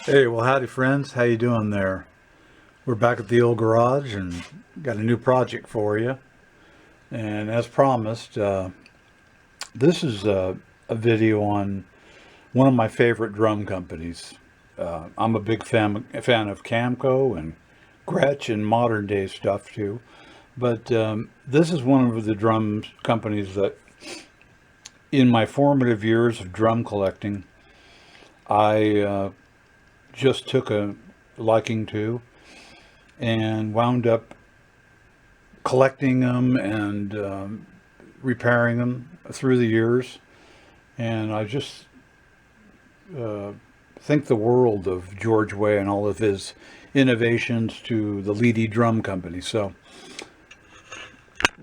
Hey, well, howdy, friends. How you doing there? We're back at the old garage and got a new project for you. And as promised, this is a video on one of my favorite drum companies. I'm a big fan of Camco and Gretsch and modern day stuff too. But this is one of the drum companies that, in my formative years of drum collecting, I just took a liking to and wound up collecting them and repairing them through the years. And I just think the world of George Way and all of his innovations to the Leedy drum company. So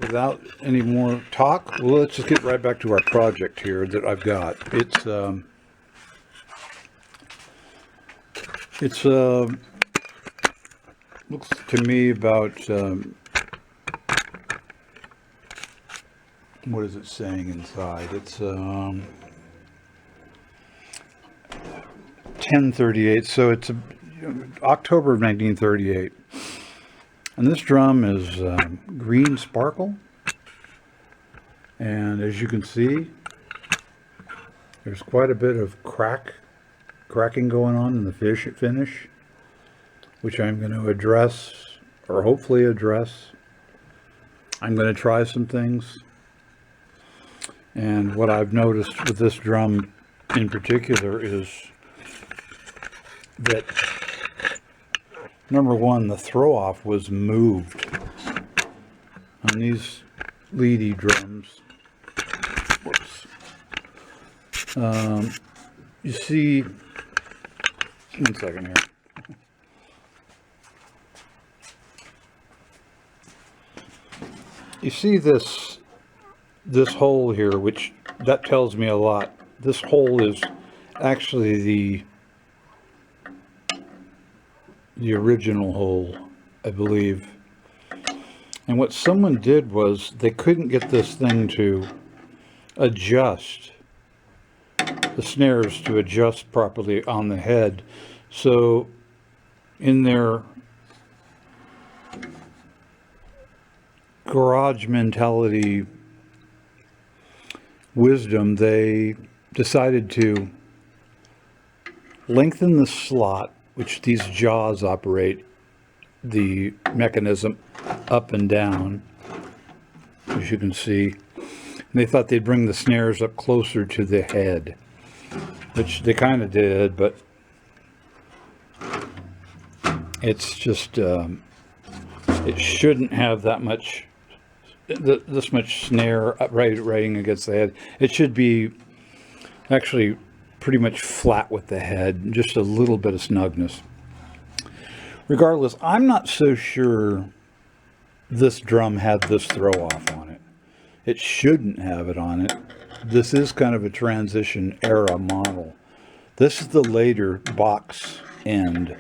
without any more talk, well, let's just get right back to our project here that I've got. It's looks to me about what is it saying inside? It's 1038, so it's October of 1938. And this drum is green sparkle, and as you can see, there's quite a bit of cracking going on in the finish, which I'm going to address, or hopefully address. I'm going to try some things. And what I've noticed with this drum in particular is that, number one, the throw off was moved on these Leedy drums. Whoops. You see, one second here. You see this hole here, which that tells me a lot. This hole is actually the original hole, I believe. And what someone did was they couldn't get this thing to adjust, the snares to adjust properly on the head. So in their garage mentality wisdom, they decided to lengthen the slot, which these jaws operate the mechanism up and down, as you can see. And they thought they'd bring the snares up closer to the head, which they kind of did, but it's just it shouldn't have that much, this much snare writing against the head. It should be actually pretty much flat with the head, just a little bit of snugness. Regardless, I'm not so sure this drum had this throw off on it. It shouldn't have it on it. This is kind of a transition era model. This is the later box end.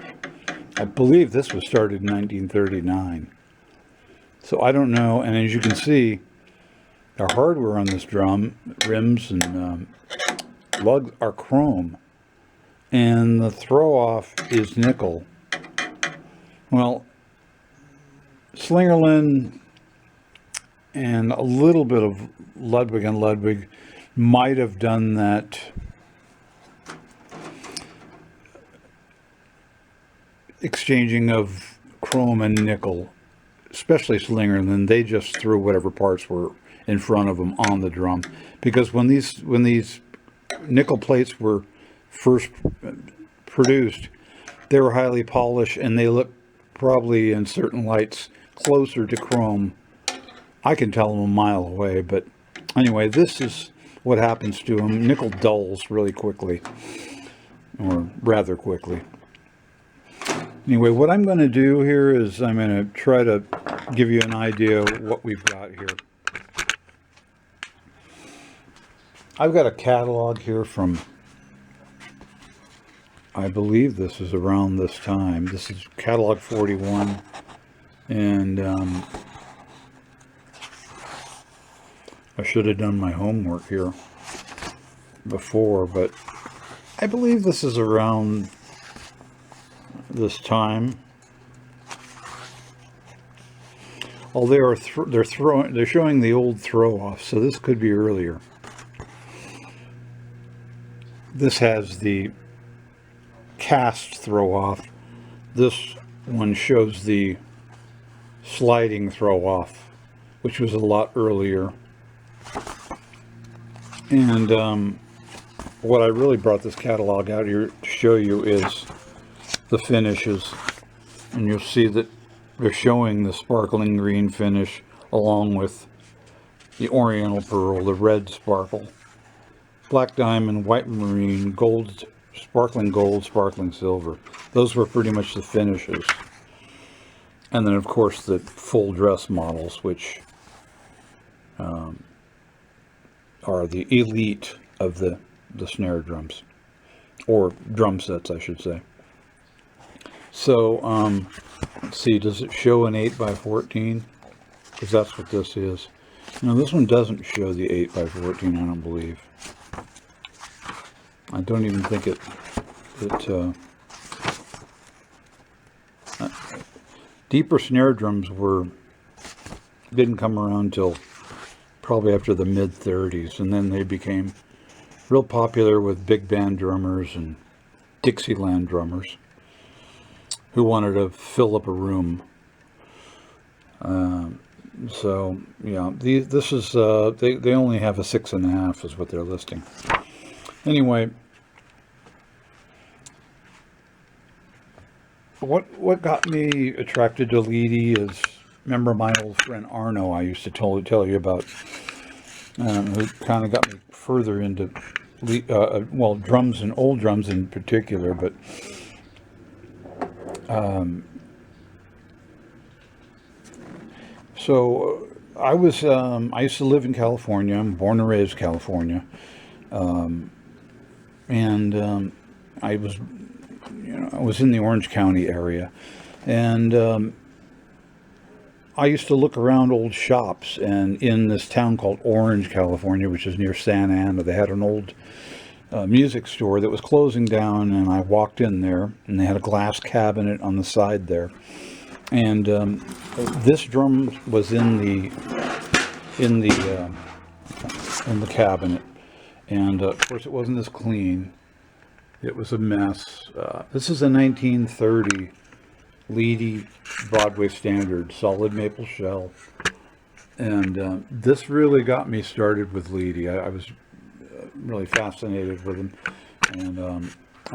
I believe this was started in 1939. So I don't know, and as you can see, the hardware on this drum, rims and lugs, are chrome, and the throw-off is nickel. Well, Slingerland and a little bit of Ludwig and Ludwig might have done that exchanging of chrome and nickel. Especially Slingerland, they just threw whatever parts were in front of them on the drum, because when these nickel plates were first produced, they were highly polished and they looked probably in certain lights closer to chrome. I can tell them a mile away, but anyway, this is what happens to them. Nickel dulls really quickly, or rather quickly. Anyway, what I'm going to do here is I'm going to try to give you an idea of what we've got here. I've got a catalog here from, I believe this is around this time. This is catalog 41, and I should have done my homework here before, but I believe this is around this time. Oh, they're showing the old throw off, so this could be earlier. This has the cast throw off. This one shows the sliding throw off, which was a lot earlier. And what I really brought this catalog out here to show you is the finishes. And you'll see that they're showing the sparkling green finish along with the oriental pearl, the red sparkle, black diamond, white marine, gold, sparkling silver. Those were pretty much the finishes. And then of course the full dress models, which are the elite of the snare drums, or drum sets I should say. So let's see, does it show an 8x14? Because that's what this is. No, this one doesn't show the 8x14, I don't believe. I don't even think deeper snare drums didn't come around till probably after the mid-30s, and then they became real popular with big band drummers and Dixieland drummers who wanted to fill up a room. So yeah, this is they only have a 6.5 is what they're listing. Anyway, what got me attracted to Leedy is, remember my old friend Arno I used to tell you about, who kind of got me further into well, drums, and old drums in particular, but so I used to live in California. I'm born and raised California, and I was in the Orange County area, and I used to look around old shops, and in this town called Orange, California, which is near Santa Ana, they had an old music store that was closing down, and I walked in there, and they had a glass cabinet on the side there, and this drum was in the cabinet, and of course it wasn't as clean. It was a mess. This is a 1930 Leedy Broadway standard, solid maple shell, and this really got me started with Leedy. I was really fascinated with him, and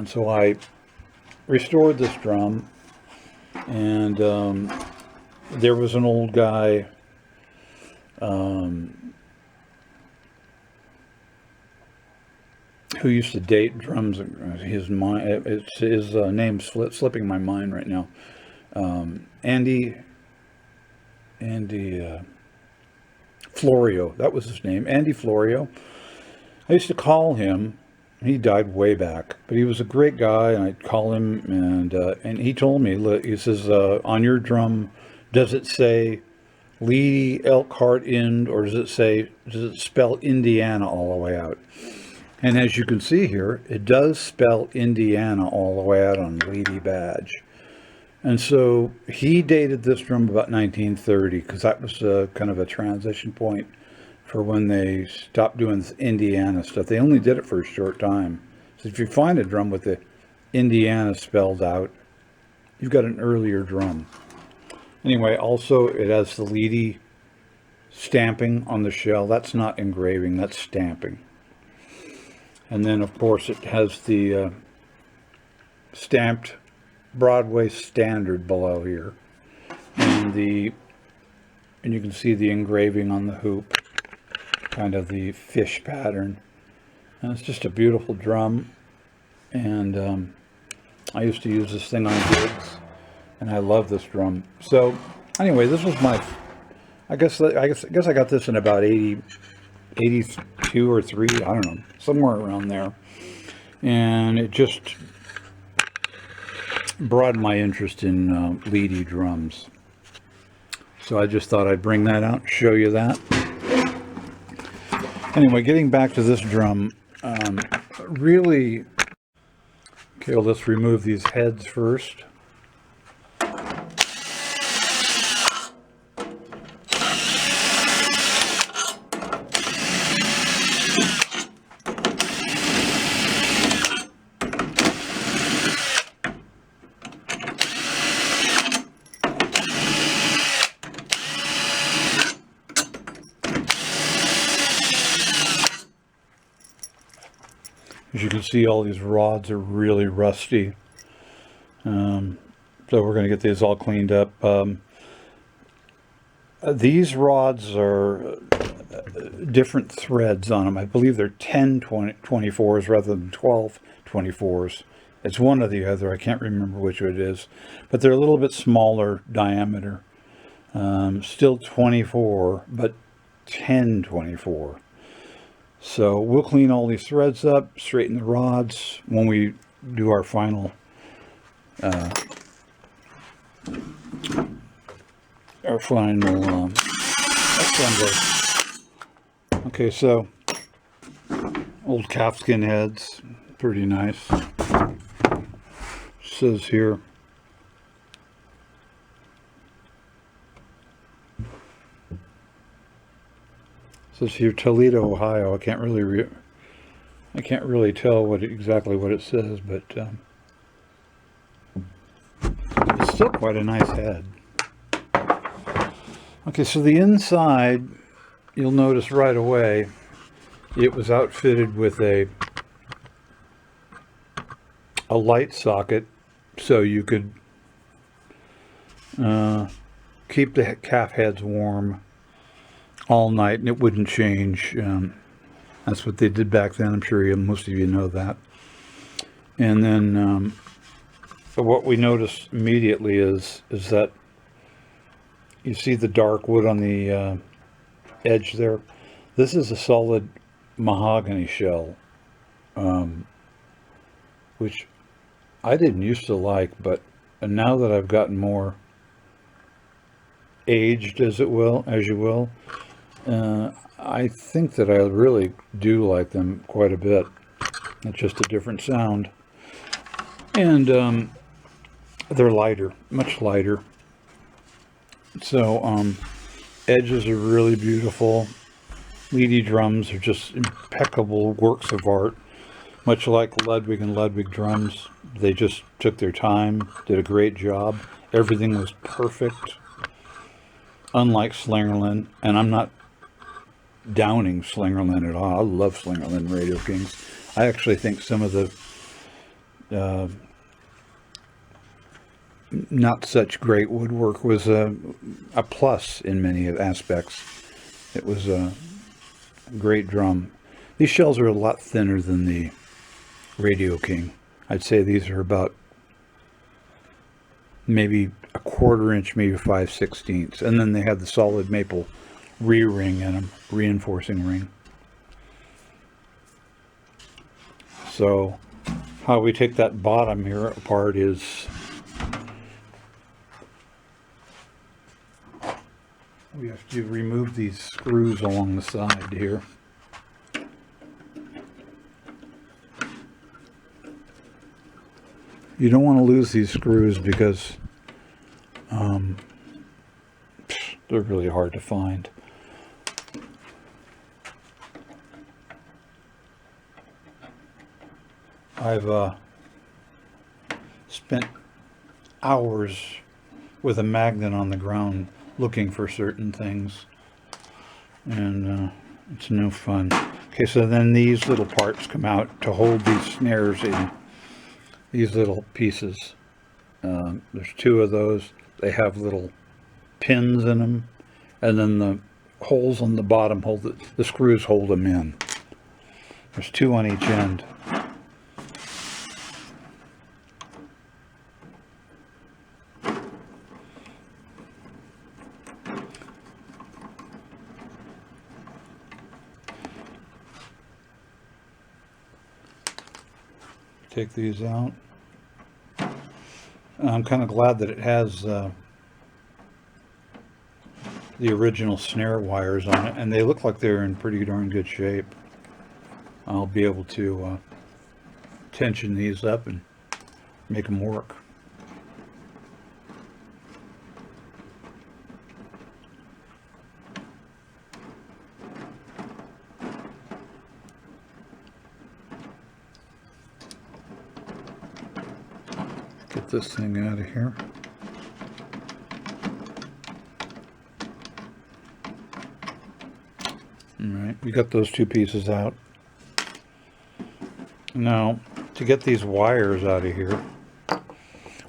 so I restored this drum, and there was an old guy who used to date drums. His name's slipping my mind right now. Andy Florio, that was his name, Andy Florio. I used to call him. He died way back, but he was a great guy, and I'd call him, and he told me, he says, on your drum, does it say Leedy Elkhart Ind, or does it spell Indiana all the way out? And as you can see here, it does spell Indiana all the way out on the Leedy badge. And so he dated this drum about 1930, because that was kind of a transition point for when they stopped doing this Indiana stuff. They only did it for a short time. So if you find a drum with the Indiana spelled out, you've got an earlier drum. Anyway, also it has the Leedy stamping on the shell. That's not engraving, that's stamping. And then of course it has the stamped Broadway standard below here, and you can see the engraving on the hoop, kind of the fish pattern, and it's just a beautiful drum. And I used to use this thing on gigs, and I love this drum. So anyway, this was I guess I got this in about 82 or 3, I don't know, somewhere around there, and it just broadened my interest in Leedy drums. So I just thought I'd bring that out and show you that. Anyway, getting back to this drum, really, okay, let's remove these heads first. As you can see, all these rods are really rusty. So we're going to get these all cleaned up. These rods are different threads on them. I believe they're 10 24s rather than 12 24s. It's one or the other. I can't remember which it is. But they're a little bit smaller diameter. Still 24, but 10 24. So we'll clean all these threads up, straighten the rods when we do our final assembly. Okay, so old calfskin heads, pretty nice. Says here, Toledo, Ohio. I can't really tell exactly what it says, but it's still quite a nice head. Okay, so the inside, you'll notice right away, it was outfitted with a light socket, so you could keep the calf heads warm all night and it wouldn't change. That's what they did back then. I'm sure most of you know that. And then so what we noticed immediately is that you see the dark wood on the edge there. This is a solid mahogany shell, which I didn't used to like, but now that I've gotten more aged, as you will, I think that I really do like them quite a bit. It's just a different sound, and they're lighter, much lighter. So edges are really beautiful. Leedy drums are just impeccable works of art, much like Ludwig and Ludwig drums. They just took their time, did a great job. Everything was perfect, unlike Slingerland. And I'm not downing Slingerland at all. I love Slingerland Radio Kings. I actually think some of the not such great woodwork was a plus in many aspects. It was a great drum. These shells are a lot thinner than the Radio King. I'd say these are about maybe a 1/4 inch, maybe 5/16. And then they have the solid maple re-ring in them, reinforcing ring. So how we take that bottom here apart is we have to remove these screws along the side here. You don't want to lose these screws because they're really hard to find. I've spent hours with a magnet on the ground looking for certain things, and it's no fun. Okay, so then these little parts come out to hold these snares in, these little pieces. There's 2 of those. They have little pins in them, and then the holes on the bottom hold the screws hold them in. There's 2 on each end. Take these out. I'm kind of glad that it has the original snare wires on it, and they look like they're in pretty darn good shape. I'll be able to tension these up and make them work. Get this thing out of here. All right, we got those 2 pieces out. Now, to get these wires out of here,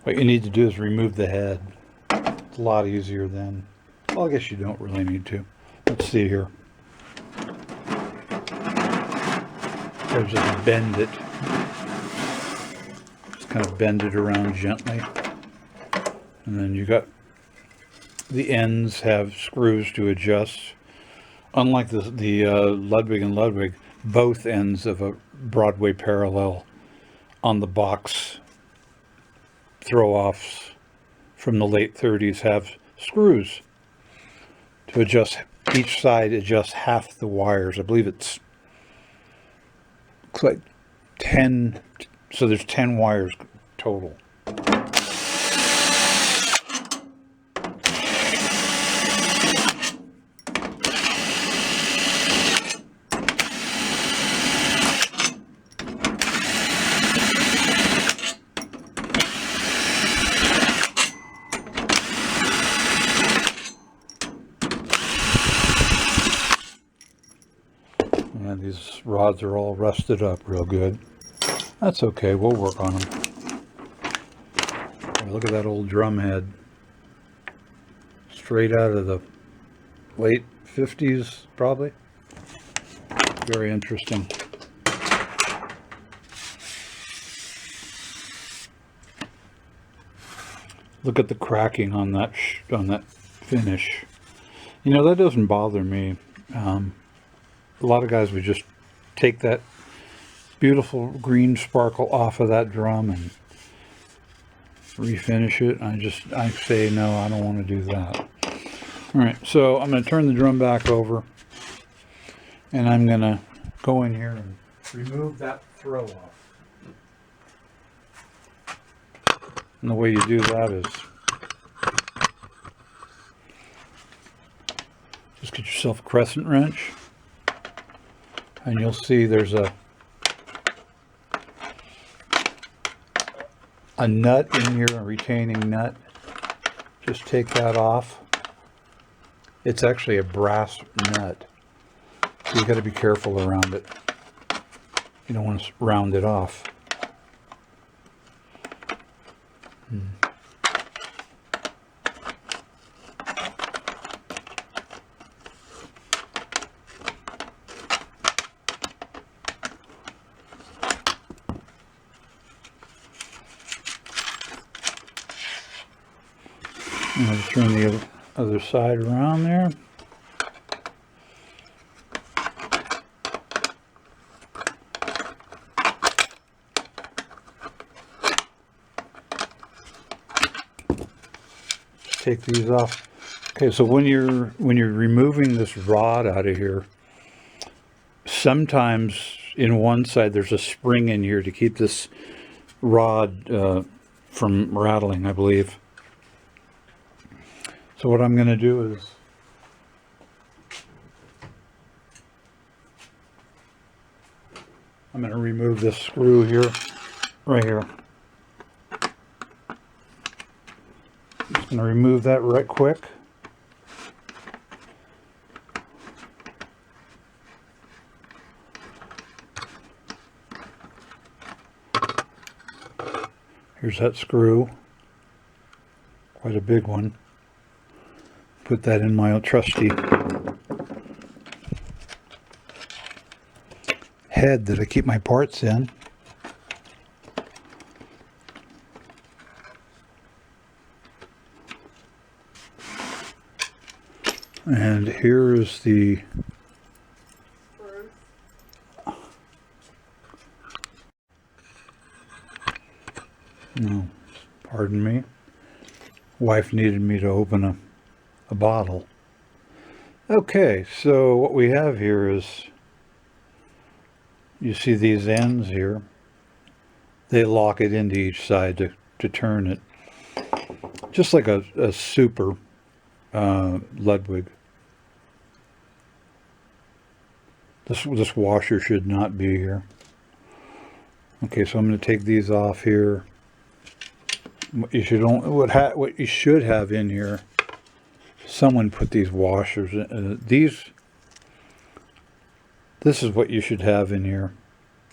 what you need to do is remove the head. It's a lot easier than, well, I guess you don't really need to. Let's see here. So just bend it. Just kind of bend it around gently. And then you got the ends have screws to adjust. Unlike the Ludwig and Ludwig, both ends of a Broadway parallel on the box throw-offs from the late 30s have screws to adjust. Each side adjusts half the wires. I believe looks like 10, so there's 10 wires total. And these rods are all rusted up real good. That's okay, we'll work on them. Look at that old drum head. Straight out of the late 50s, probably. Very interesting. Look at the cracking on that finish. You know, that doesn't bother me. A lot of guys would just take that beautiful green sparkle off of that drum and refinish it. I say no, I don't want to do that. All right, so I'm going to turn the drum back over, and I'm going to go in here and remove that throw off. And the way you do that is just get yourself a crescent wrench, and you'll see there's a nut in here, a retaining nut. Just take that off. It's actually a brass nut, so you got to be careful around it. You don't want to round it off. I'm going to turn the other side around there. Take these off. Okay, so when you're removing this rod out of here, sometimes in one side there's a spring in here to keep this rod from rattling, I believe. So what I'm going to do is I'm going to remove this screw here, right here. Just going to remove that right quick. Here's that screw, quite a big one. Put that in my trusty head that I keep my parts in. And here is the no, pardon me. Wife needed me to open a bottle. Okay, so what we have here is, you see these ends here, they lock it into each side to turn it, just like a super Ludwig. This washer should not be here. Okay, so I'm going to take these off here. What you should have in here, someone put these washers in. This is what you should have in here.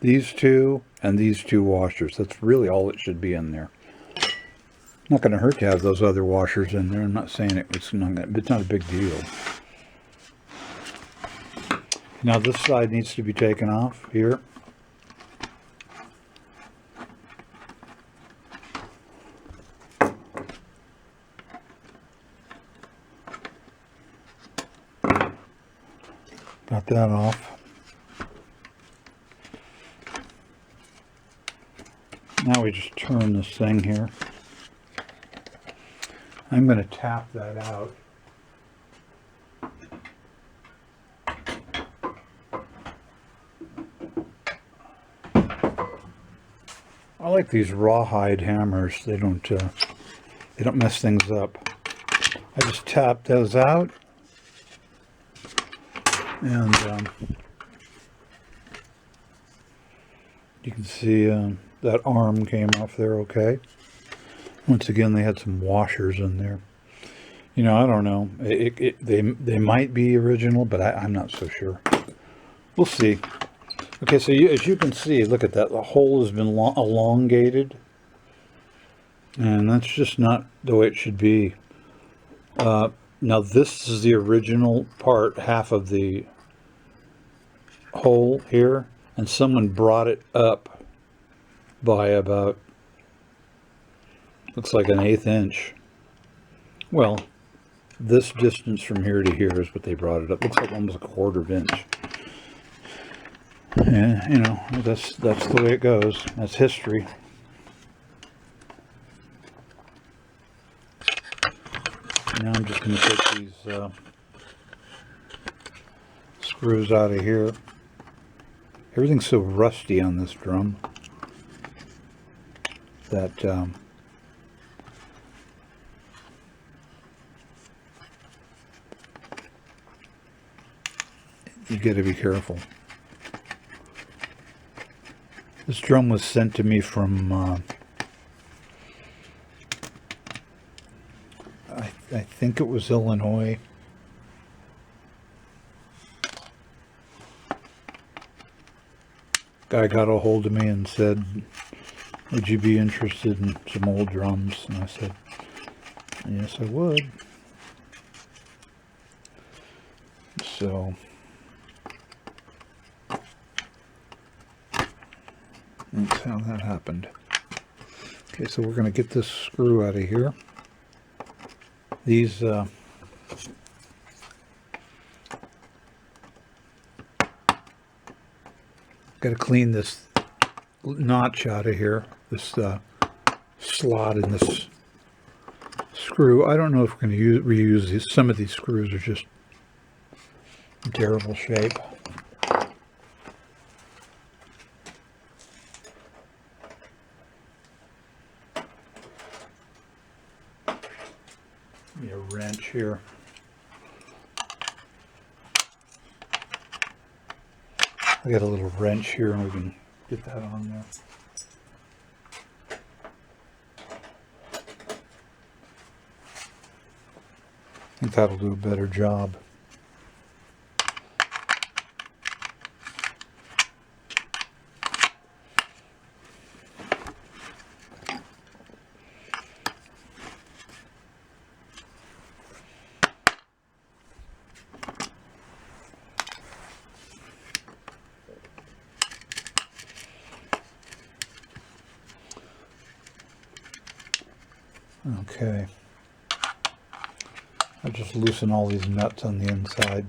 these two and these two washers. That's really all it should be in there. Not going to hurt to have those other washers in there. I'm not saying it's not a big deal. Now this side needs to be taken off here. Got that off. Now we just turn this thing here. I'm going to tap that out. I like these rawhide hammers. They don't mess things up. I just tap those out, and you can see that arm came off there okay. Once again, they had some washers in there. You know, I don't know. They might be original, but I'm not so sure. We'll see. Okay, so as you can see, look at that. The hole has been elongated. And that's just not the way it should be. Now this is the original part, half of the hole here. And someone brought it up by about, looks like an 1/8 inch. Well, this distance from here to here is what they brought it up. Looks like almost a 1/4 inch. Yeah, you know, that's the way it goes. That's history. Now I'm just going to take these screws out of here. Everything's so rusty on this drum that you got to be careful. This drum was sent to me from I think it was Illinois. Guy got a hold of me and said, would you be interested in some old drums? And I said, yes, I would. So that's how that happened. Okay, so we're going to get this screw out of here. These got to clean this notch out of here, this slot in this screw. I don't know if we're going to reuse these. Some of these screws are just in terrible shape. Give me a wrench here. I got a little wrench here and we can get that on there. I think that'll do a better job. Okay, I'll just loosen all these nuts on the inside.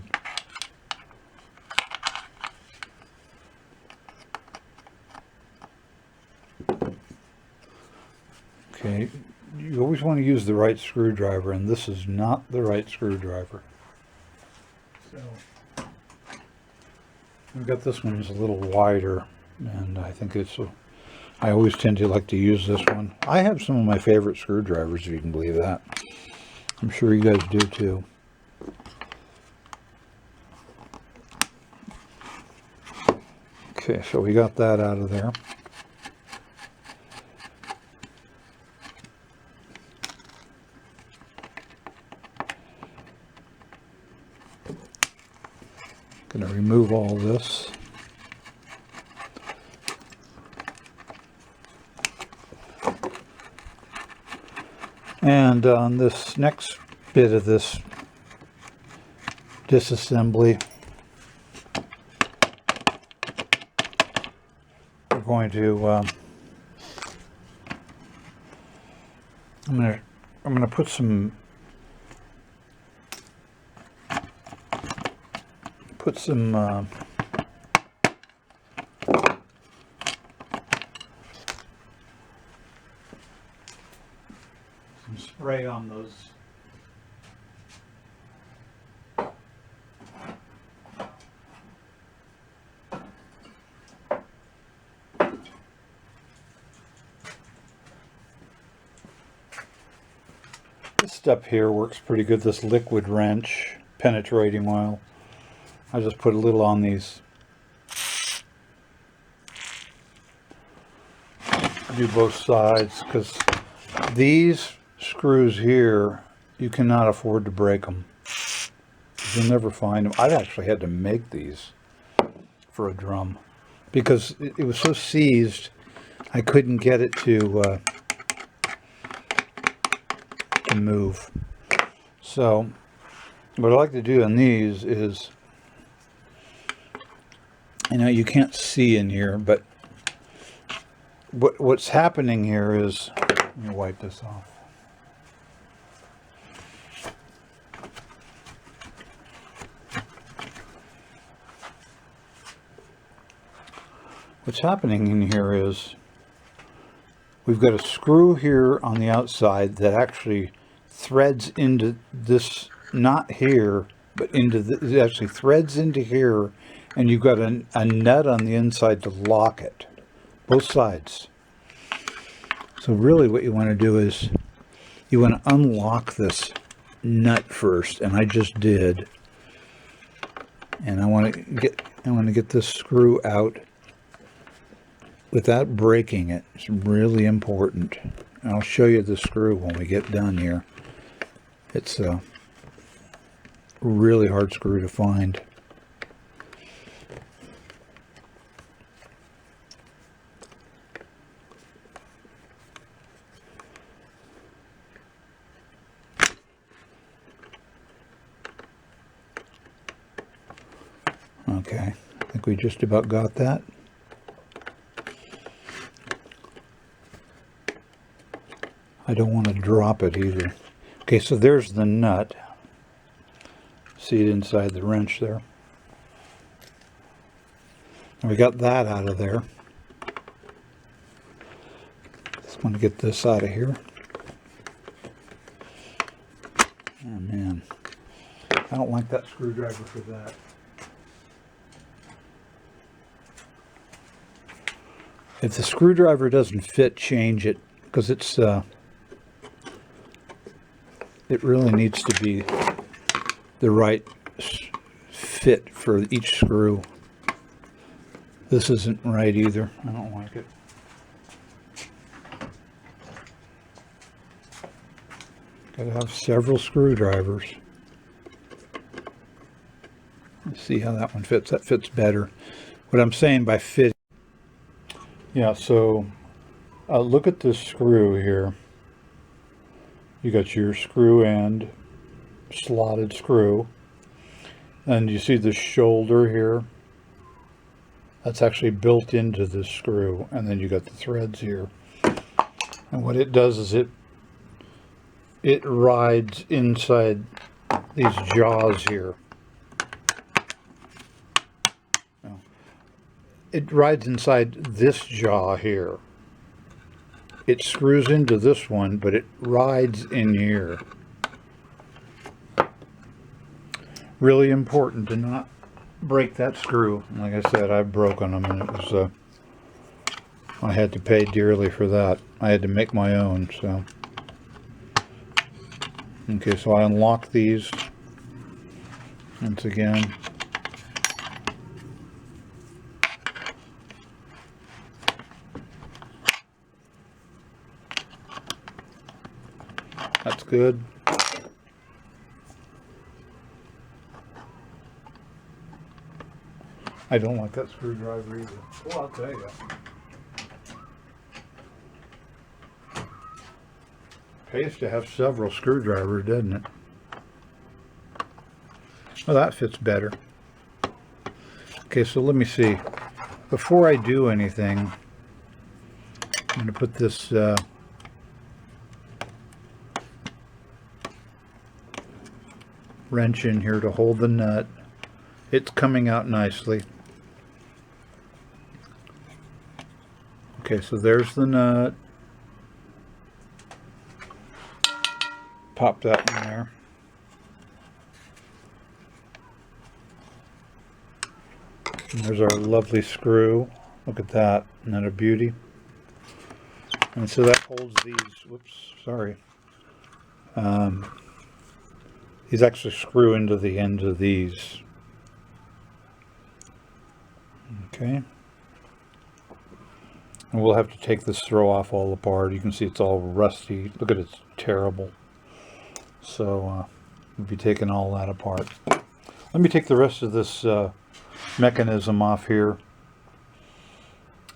Okay, you always want to use the right screwdriver, and this is not the right screwdriver. So I've got this one is a little wider, and I think I always tend to like to use this one. I have some of my favorite screwdrivers, if you can believe that. I'm sure you guys do too. Okay, so we got that out of there. Going to remove all this. And on this next bit of this disassembly, we're going to I'm gonna put some spray on those. This stuff here works pretty good, this liquid wrench, penetrating oil. I just put a little on these. Do both sides, because these screws here, you cannot afford to break them. You'll never find them. I've actually had to make these for a drum because it was so seized I couldn't get it to move. So what I like to do on these is, you know, you can't see in here, but what's happening here is, let me wipe this off. What's happening in here is we've got a screw here on the outside that actually threads into this, not here, but into this, it actually threads into here, and you've got a nut on the inside to lock it, both sides. So really what you want to do is you want to unlock this nut first, and I just did. And I want to get this screw out without breaking it. It's really important. And I'll show you the screw when we get done here. It's a really hard screw to find. Okay, I think we just about got that. I don't want to drop it either. Okay, so there's the nut. See it inside the wrench there. And we got that out of there. Just want to get this out of here. Oh man, I don't like that screwdriver for that. If the screwdriver doesn't fit, change it, because it's it really needs to be the right fit for each screw. This isn't right either. I don't like it. Gotta have several screwdrivers. Let's see how that one fits. That fits better. What I'm saying by fit. Yeah, so look at this screw here. You got your screw end, slotted screw, and you see the shoulder here. That's actually built into this screw, and then you got the threads here. And what it does is it rides inside these jaws here. It rides inside this jaw here. It screws into this one, but it rides in here. Really important to not break that screw. Like I said, I've broken them, and it was I had to pay dearly for that. I had to make my own. So okay, so I unlock these once again. That's good. I don't like that screwdriver either. Well, I'll tell you. Pays to have several screwdrivers, doesn't it? Well, that fits better. Okay, so let me see. Before I do anything, I'm going to put this wrench in here to hold the nut. It's coming out nicely. Okay, so there's the nut. Pop that in there. And there's our lovely screw. Look at that. Isn't that a beauty? And so that holds these, whoops, sorry. These actually screw into the ends of these. Okay. And we'll have to take this throw off all apart. You can see it's all rusty. Look at it, it's terrible. So we'll be taking all that apart. Let me take the rest of this mechanism off here,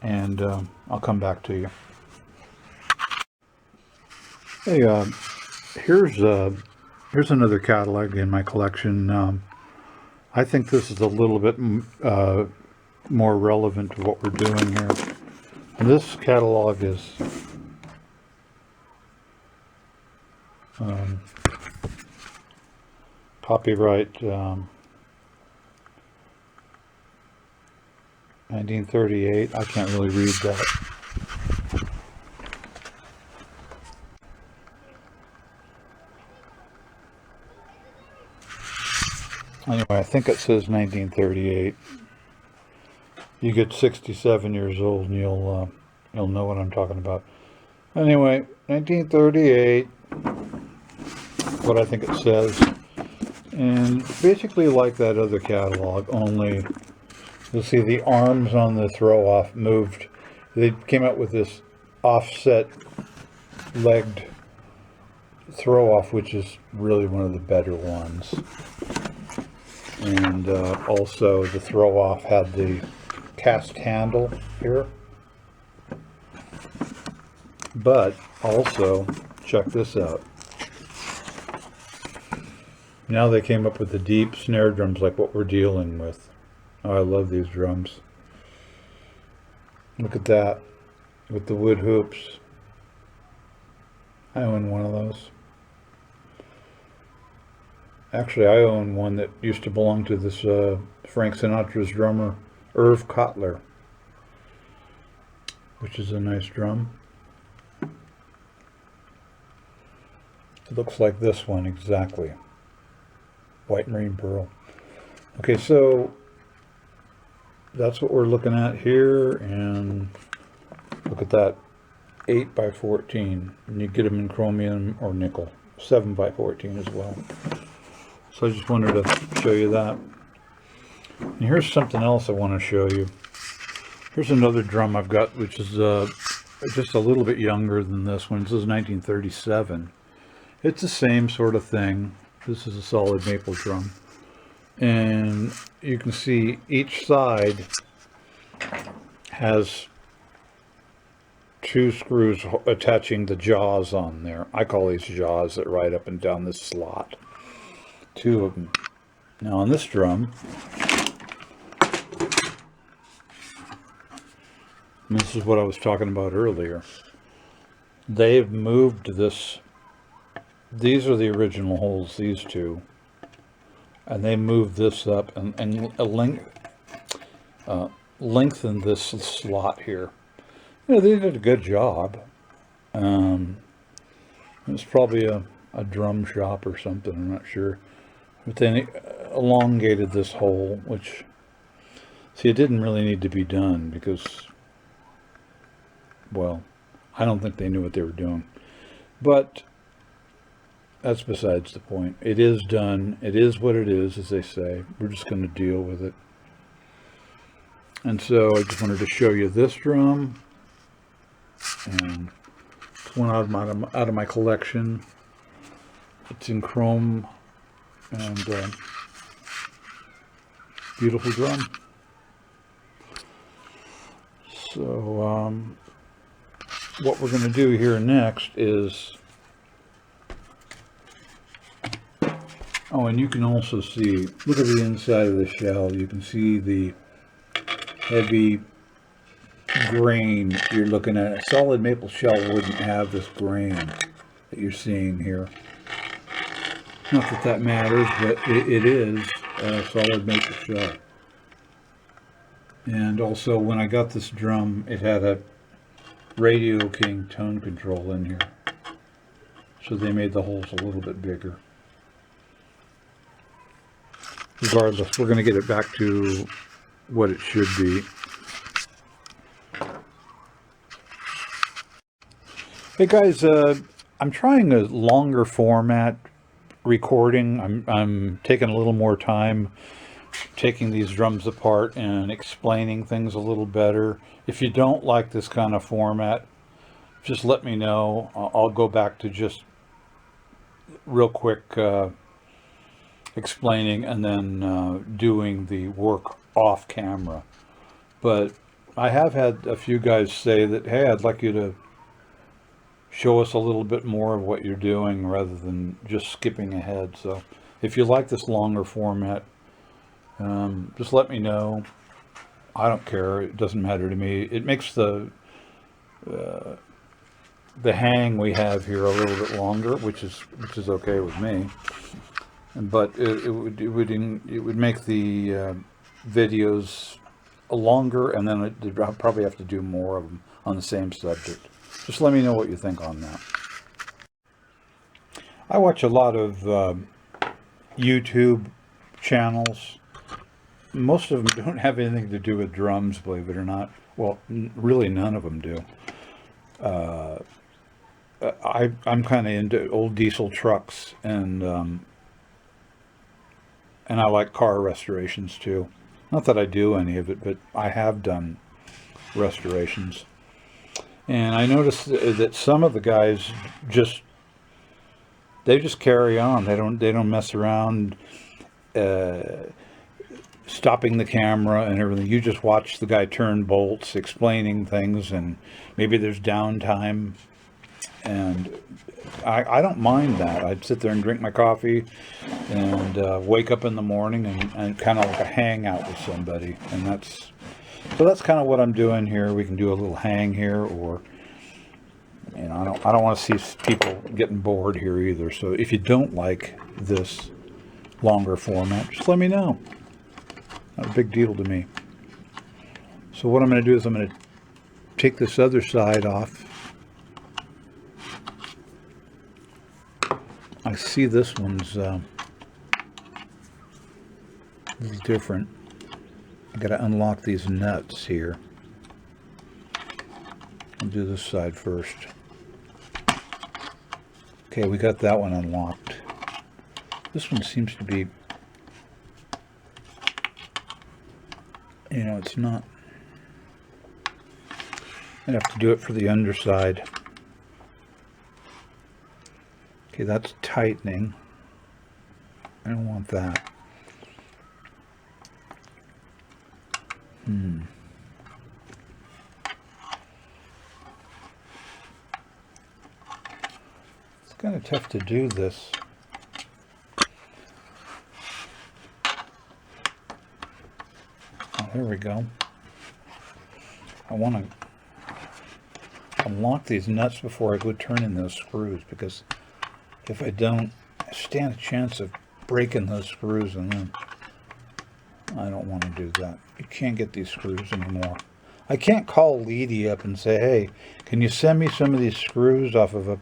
and I'll come back to you. Hey, here's another catalog in my collection. I think this is a little bit more relevant to what we're doing here. And this catalog is copyright 1938. I can't really read that. Anyway, I think it says 1938. You get 67 years old and you'll know what I'm talking about. Anyway, 1938, what I think it says. And basically like that other catalog, only you'll see the arms on the throw-off moved. They came out with this offset legged throw-off, which is really one of the better ones. And also the throw-off had the cast handle here. But also, check this out. Now they came up with the deep snare drums like what we're dealing with. Oh, I love these drums. Look at that, with the wood hoops. I own one of those. Actually, I own one that used to belong to this Frank Sinatra's drummer, Irv Cotler, which is a nice drum. It looks like this one exactly. White marine pearl. Okay, so that's what we're looking at here, and look at that, 8x14, and you get them in chromium or nickel, 7x14 as well. So I just wanted to show you that. And here's something else I want to show you. Here's another drum I've got, which is just a little bit younger than this one. This is 1937. It's the same sort of thing. This is a solid maple drum. And you can see each side has two screws attaching the jaws on there. I call these jaws that ride up and down this slot. Two of them. Now on this drum, and this is what I was talking about earlier, they've moved this. These are the original holes, these two, and they moved this up and lengthened this slot here. You know, they did a good job. It's probably a drum shop or something, I'm not sure. But they elongated this hole, which, see, it didn't really need to be done because, well, I don't think they knew what they were doing. But that's besides the point. It is done. It is what it is, as they say. We're just going to deal with it. And so I just wanted to show you this drum. And it's one out of my collection. It's in chrome. And beautiful drum. So what we're going to do here next is Oh, and you can also see, look at the inside of the shell. You can see the heavy grain you're looking at. A solid maple shell wouldn't have this grain that you're seeing here. Not that that matters, but it is a solid maple shell. And also, when I got this drum, it had a Radio King tone control in here. So they made the holes a little bit bigger. Regardless, we're going to get it back to what it should be. Hey guys, I'm trying a longer format recording. I'm taking a little more time taking these drums apart and explaining things a little better. If you don't like this kind of format, just let me know. I'll go back to just real quick explaining and then doing the work off camera. But I have had a few guys say that, hey, I'd like you to show us a little bit more of what you're doing rather than just skipping ahead. So if you like this longer format, just let me know. I don't care. It doesn't matter to me. It makes the hang we have here a little bit longer, which is okay with me. But it would make the videos longer, and then I'll probably have to do more of them on the same subject. Just let me know what you think on that. I watch a lot of YouTube channels. Most of them don't have anything to do with drums, believe it or not. Well, really none of them do. I'm kind of into old diesel trucks, and I like car restorations too. Not that I do any of it, but I have done restorations. And I noticed that some of the guys just carry on. They don't mess around stopping the camera and everything. You just watch the guy turn bolts, explaining things, and maybe there's downtime. And I don't mind that. I'd sit there and drink my coffee and wake up in the morning and kind of like a hangout with somebody. And that's kind of what I'm doing here. We can do a little hang here, or I don't want to see people getting bored here either. So if you don't like this longer format, just let me know. Not a big deal to me. So what I'm going to do is I'm going to take this other side off. I see this one's a little different. I got to unlock these nuts here. I'll do this side first. Okay, we got that one unlocked. This one seems to be, it's not. I'd have to do it for the underside. Okay, that's tightening. I don't want that. It's kind of tough to do this. Oh, here we go. I want to unlock these nuts before I go turn in those screws, because if I don't, I stand a chance of breaking those screws, and then I don't want to do that. You can't get these screws anymore. I can't call Leedy up and say, hey, can you send me some of these screws off of a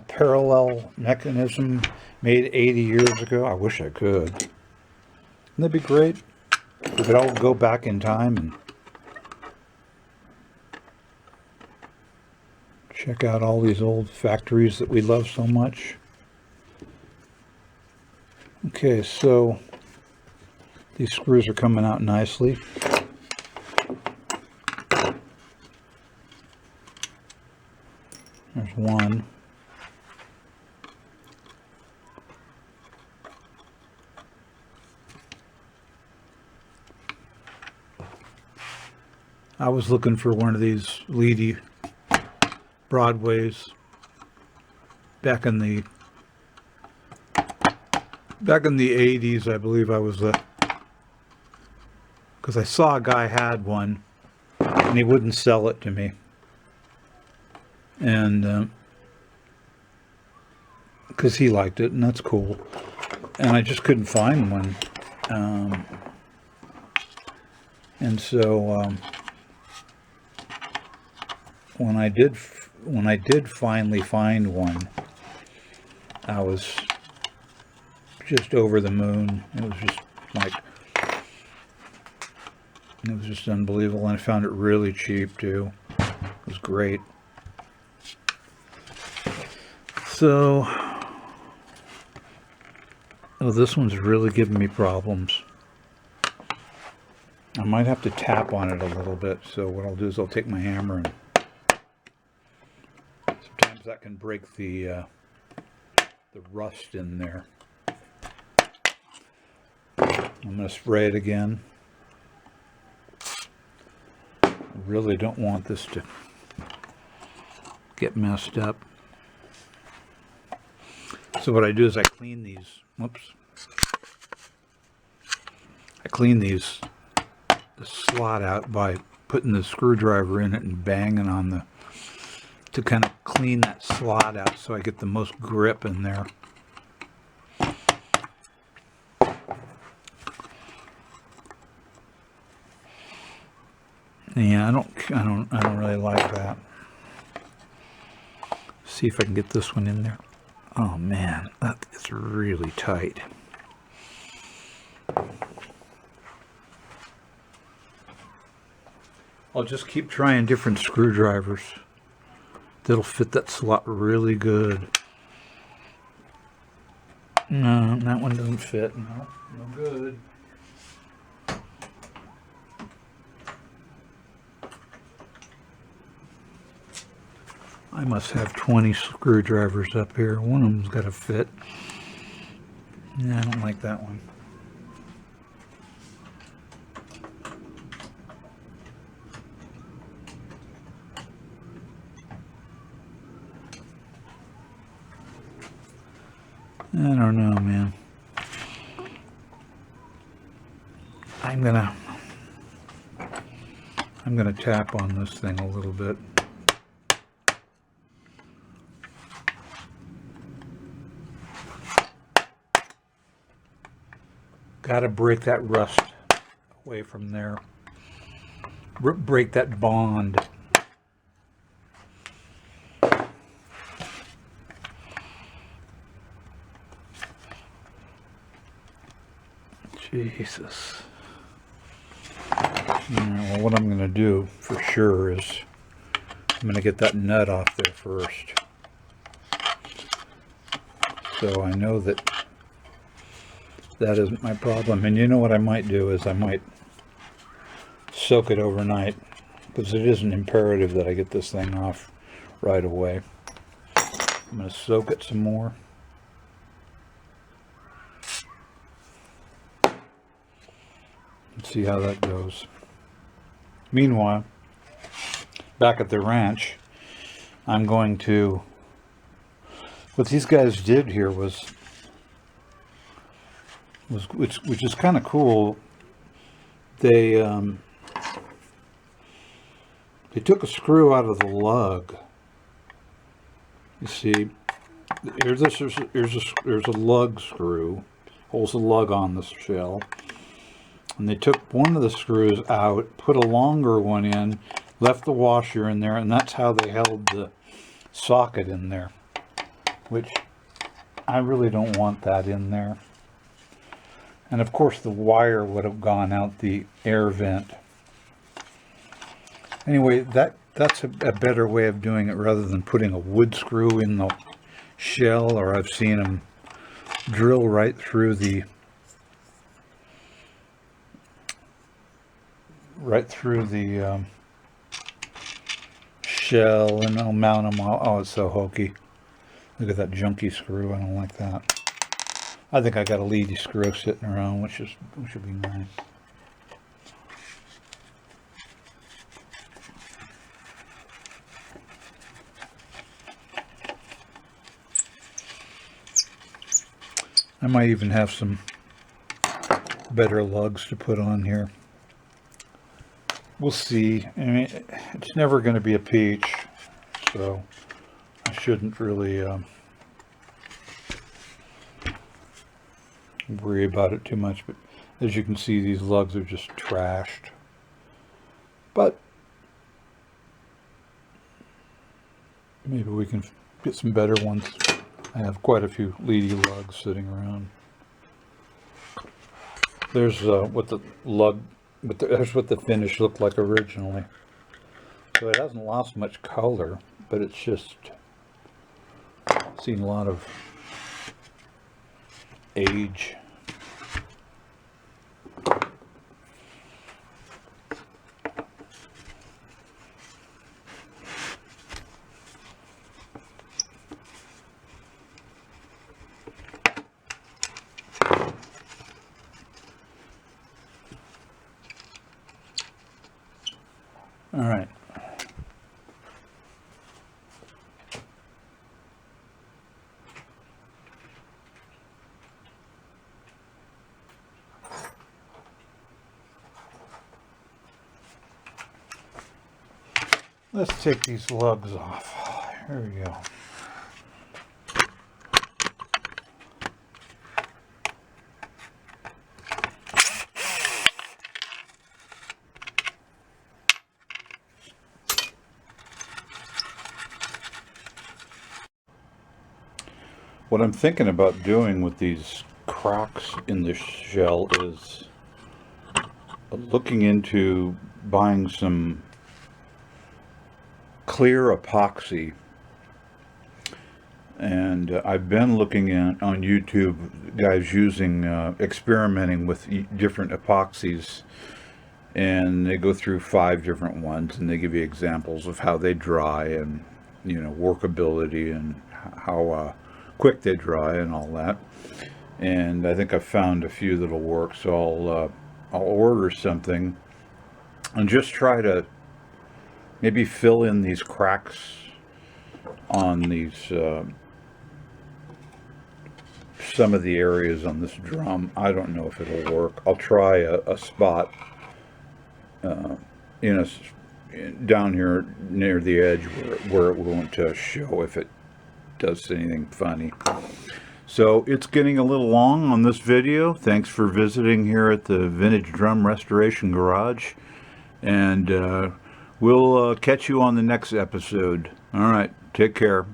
parallel mechanism made 80 years ago? I wish I could. Wouldn't that be great? We could all go back in time and check out all these old factories that we love so much. Okay, so these screws are coming out nicely. There's one. I was looking for one of these Leedy Broadways back in the back in the 80s, I believe I was because I saw a guy had one and he wouldn't sell it to me. And because he liked it, and that's cool. And I just couldn't find one. And so when I did finally find one, I was just over the moon. It was just like, it was just unbelievable. And I found it really cheap too. It was great. So, oh, this one's really giving me problems. I might have to tap on it a little bit. So what I'll do is I'll take my hammer, and sometimes that can break the rust in there. I'm going to spray it again. I really don't want this to get messed up. So what I do is I clean these. Whoops. I clean the slot out by putting the screwdriver in it and banging on to kind of clean that slot out so I get the most grip in there. Yeah, I don't really like that. See if I can get this one in there. Oh man, that is really tight. I'll just keep trying different screwdrivers that'll fit that slot really good. No, that one doesn't fit. No, no good. I must have 20 screwdrivers up here. One of them's got to fit. Yeah, I don't like that one. I don't know, man. I'm gonna tap on this thing a little bit. Gotta break that rust away from there. Break that bond. Jesus. Well, what I'm going to do for sure is I'm going to get that nut off there first. So I know that isn't my problem. And you know what I might do is I might soak it overnight, because it isn't imperative that I get this thing off right away. I'm going to soak it some more. See how that goes. Meanwhile, back at the ranch, I'm going to, what these guys did here was which is kind of cool. They took a screw out of the lug. You see, there's a lug screw, holds the lug on the shell. And they took one of the screws out, put a longer one in, left the washer in there, and that's how they held the socket in there. Which I really don't want that in there. And of course the wire would have gone out the air vent. Anyway, that's a better way of doing it rather than putting a wood screw in the shell, or I've seen them drill right through the shell, and I'll mount them. Oh, it's so hokey. Look at that junky screw. I don't like that. I think I got a Leedy screw sitting around, which would be nice. I might even have some better lugs to put on here. We'll see. I mean, it's never going to be a peach, so I shouldn't really worry about it too much. But as you can see, these lugs are just trashed. But maybe we can get some better ones. I have quite a few Leedy lugs sitting around. There's what the lug, but there's what the finish looked like originally. So it hasn't lost much color, but it's just seen a lot of age. All right. Let's take these lugs off. Here we go. What I'm thinking about doing with these cracks in the shell is looking into buying some clear epoxy. And I've been looking on YouTube, guys using, experimenting with different epoxies. And they go through 5 different ones and they give you examples of how they dry and, you know, workability and how quick they dry and all that. And I think I've found a few that'll work, so I'll order something and just try to maybe fill in these cracks on these some of the areas on this drum. I don't know if it'll work. I'll try a spot down here near the edge where it won't show if it does anything funny. So it's getting a little long on this video. Thanks for visiting here at the Vintage Drum Restoration Garage, and we'll catch you on the next episode. All right, take care.